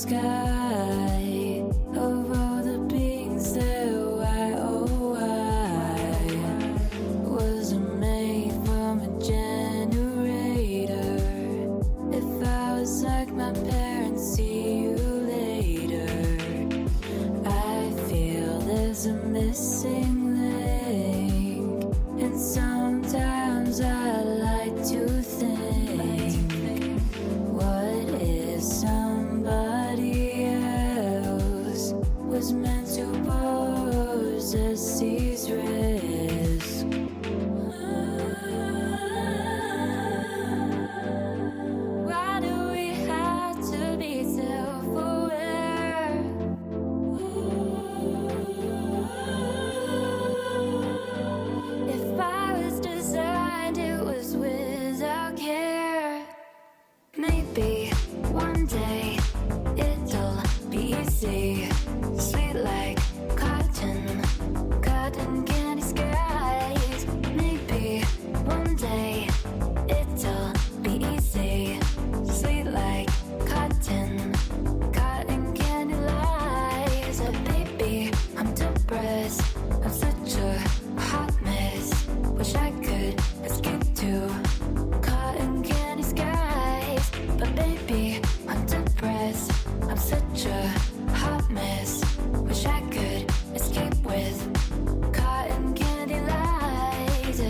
sky of all the beings there. Why, oh why wasn't made from a generator? If I was like my parents, see you later. I feel there's a missing link, and sometimes I like to think, what if somebody else was meant to possess these risks? Why do we have to be self-aware? If I was designed, it was without care. Maybe one day it'll be easy, sweet like cotton, cotton candy skies. Maybe one day it'll be easy, sweet like cotton, cotton candy lies. Baby, I'm depressed, I'm such a hot mess. Wish I could escape to cotton candy skies. But baby, I'm depressed, I'm such a hot mess. Wish I could escape with cotton candy lies.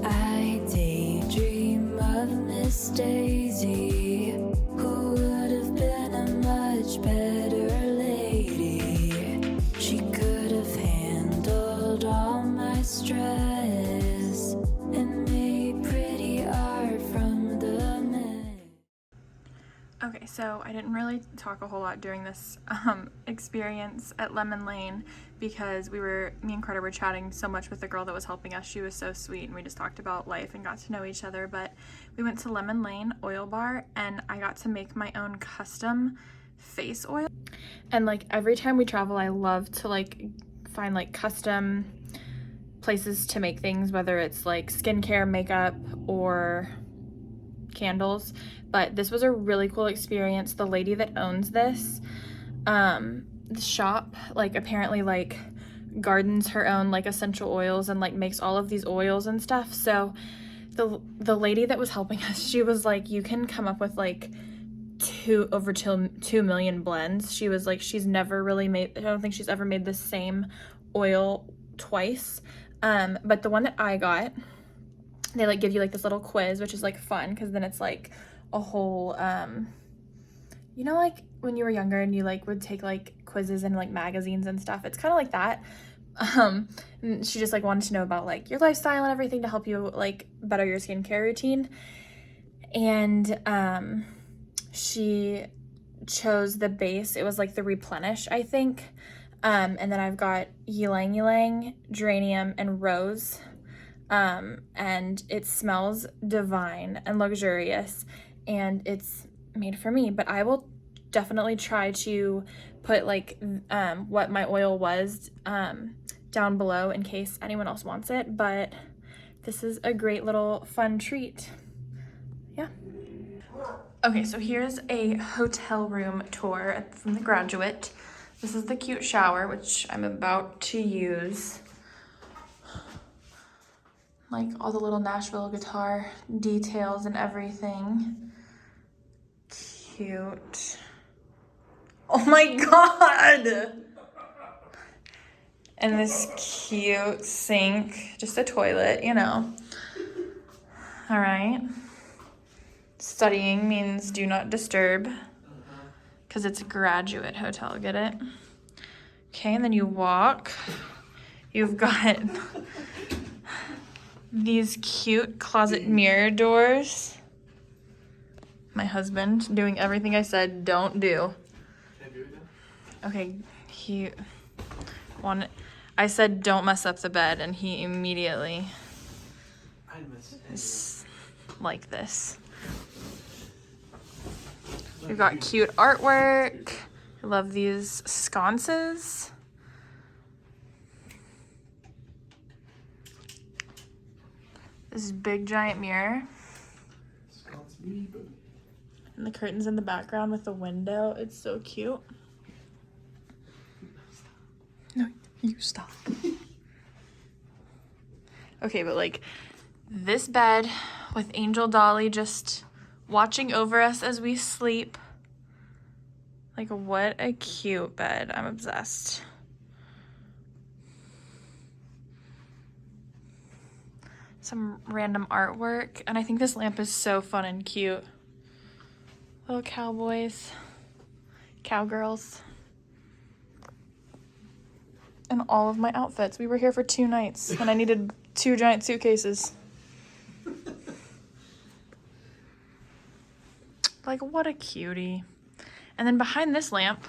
I daydream of Miss Daisy, who would have been a much better lady. She could have handled all my stress and made pretty art from the mess. Okay, so I didn't really talk a whole lot during this experience at Lemon Lane because me and Carter were chatting so much with the girl that was helping us. She was so sweet and we just talked about life and got to know each other. But we went to Lemon Lane Oil Bar and I got to make my own custom face oil. And like every time we travel, I love to like find like custom places to make things, whether it's like skincare, makeup, or candles. But this was a really cool experience. The lady that owns this the shop like apparently like gardens her own like essential oils and like makes all of these oils and stuff. So the lady that was helping us, she was like, you can come up with like over 2 million blends. She was like, she's never really made, I don't think she's ever made the same oil twice. But the one that I got, they like give you like this little quiz, which is like fun because then it's like a whole you know, like when you were younger and you like would take like quizzes in like magazines and stuff. It's kind of like that. And she just like wanted to know about like your lifestyle and everything to help you like better your skincare routine. And she chose the base. It was like the Replenish, I think. And then I've got ylang ylang, geranium, and rose. And it smells divine and luxurious, and it's made for me. But I will definitely try to put like what my oil was down below in case anyone else wants it. But this is a great little fun treat. Yeah. Okay, so here's a hotel room tour from the Graduate. This is the cute shower, which I'm about to use. Like all the little Nashville guitar details and everything. Cute. Oh my God! And this cute sink, just a toilet, you know. All right. Studying means do not disturb because it's a Graduate hotel, get it? Okay, and then you walk. You've got these cute closet mirror doors. My husband doing everything I said don't do. Can't do it now? Okay, I said don't mess up the bed and he immediately is like this. We've got cute artwork. I love these sconces. This big giant mirror. And the curtains in the background with the window. It's so cute. No, you stop. Okay, but like this bed with Angel Dolly just watching over us as we sleep. Like, what a cute bed. I'm obsessed. Some random artwork. And I think this lamp is so fun and cute. Little cowboys. Cowgirls. And all of my outfits. We were here for 2 nights and I needed 2 giant suitcases. Like, what a cutie. And then behind this lamp,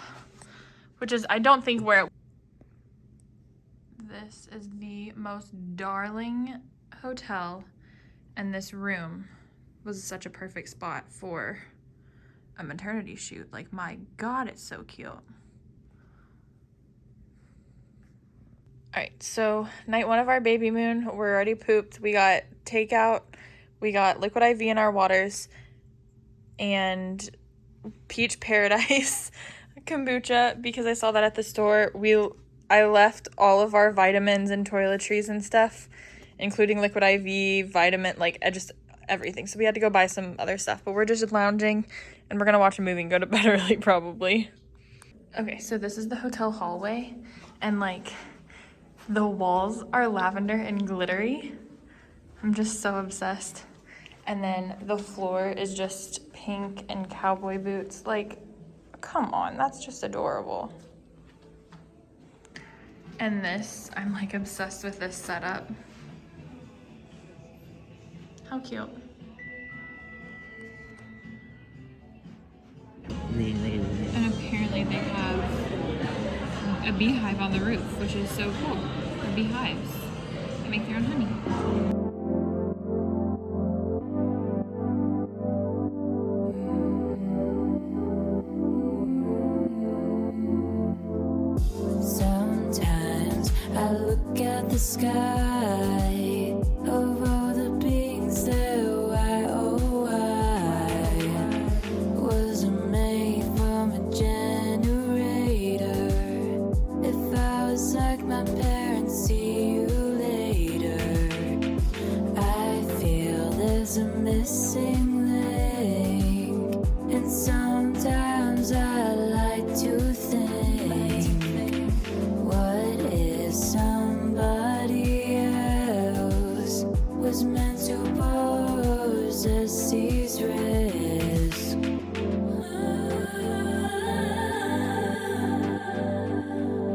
which is, I don't think where it... This is the most darling hotel, and this room was such a perfect spot for a maternity shoot. Like, my God, it's so cute. All right, so night 1 of our baby moon, we're already pooped. We got takeout, we got liquid IV in our waters, and peach paradise kombucha because I saw that at the store. I left all of our vitamins and toiletries and stuff, including liquid IV, vitamin, like just everything. So we had to go buy some other stuff, but we're just lounging and we're gonna watch a movie and go to bed early probably. Okay, so this is the hotel hallway and like the walls are lavender and glittery. I'm just so obsessed. And then the floor is just pink and cowboy boots. Like, come on, that's just adorable. And this, I'm like obsessed with this setup. How cute. And apparently they have a beehive on the roof, which is so cool. The beehives. They make their own honey. The sky of all the beings that why, oh why wasn't made from a generator. If I was like my parents, see you later. I feel there's a missing link, and sometimes I like to think, what if somebody else was meant to possess these risks?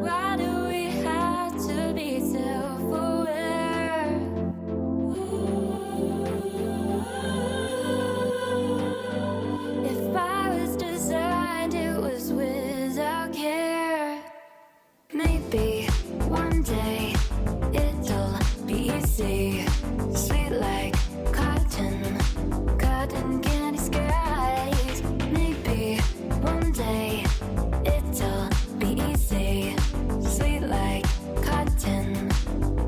Why do we have to be self-aware? If I was designed, it was without care. Maybe one day it'll be easy, sweet like cotton, cotton candy skies. Maybe one day it'll be easy, sweet like cotton,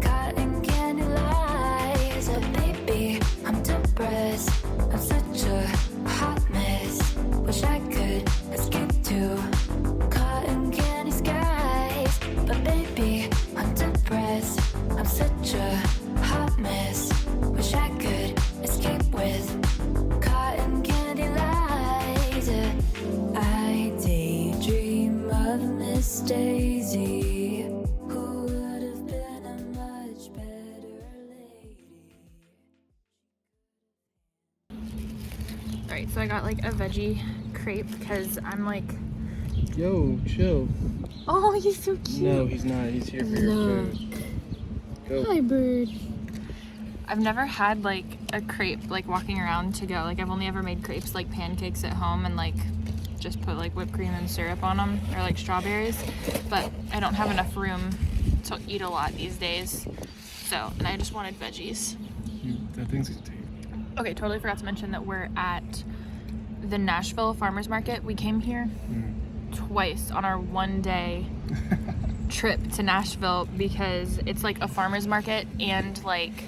cotton candy lies. Baby, I'm depressed, I'm such a hot mess. Wish I could escape to cotton candy skies. But baby, I'm depressed, I'm such a hot mess. Wish I could escape with cotton candy lies. I daydream of Miss Daisy, who would have been a much better lady. All right, so I got like a veggie crepe because I'm like, Yo, chill. oh, he's so cute. No, he's not. He's here for your food. Go. Hi, bird. I've never had like a crepe like walking around to go. Like I've only ever made crepes like pancakes at home and like just put like whipped cream and syrup on them or like strawberries. But I don't have enough room to eat a lot these days. So, and I just wanted veggies. That thing's gonna take. Okay, totally forgot to mention that we're at the Nashville Farmers Market. We came here twice on our 1-day trip to Nashville because it's like a farmers market and like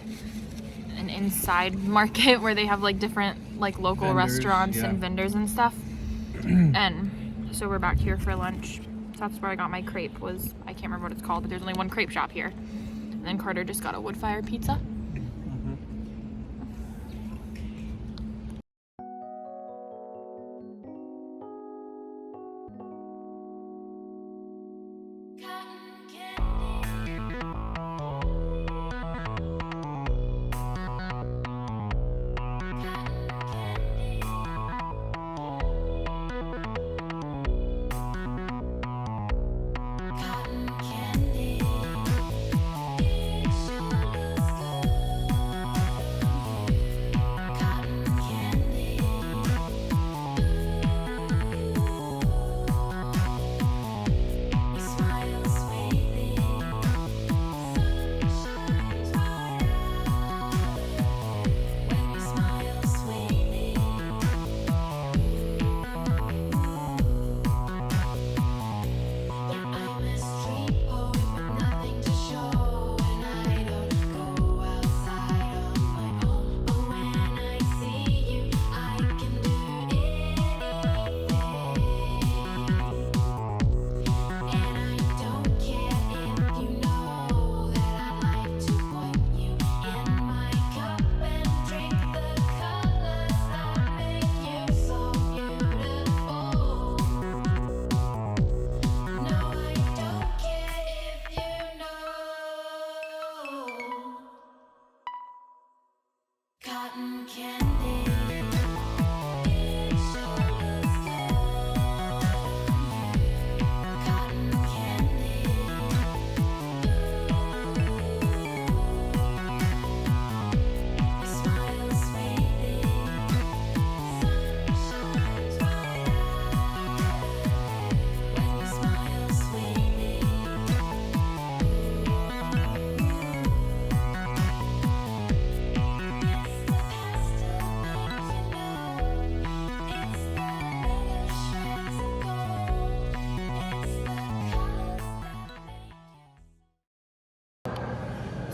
an inside market where they have like different like local Vendors, restaurants yeah. and vendors and stuff. And so we're back here for lunch. So that's where I got my crepe. I can't remember what it's called, but there's only one crepe shop here. And then Carter just got a wood fire pizza.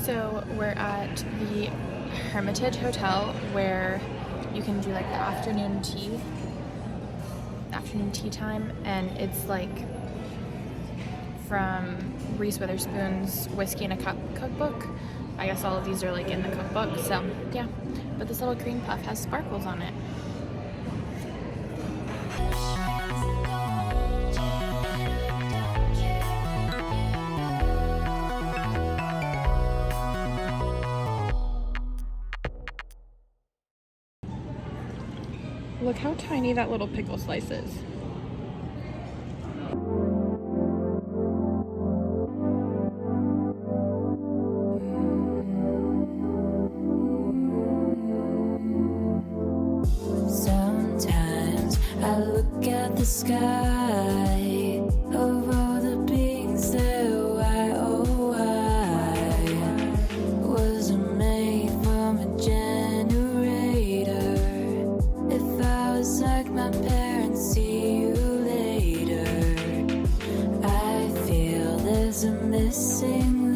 So we're at the Hermitage Hotel where you can do like the afternoon tea time, and it's like from Reese Witherspoon's Whiskey in a Cup cookbook. I guess all of these are like in the cookbook, so yeah. But this little cream puff has sparkles on it. Look how tiny that little pickle slice is. Sometimes I look at the sky of all the beings that why, oh why wasn't made from a generator. If I was like my parents, see you later. I feel there's a missing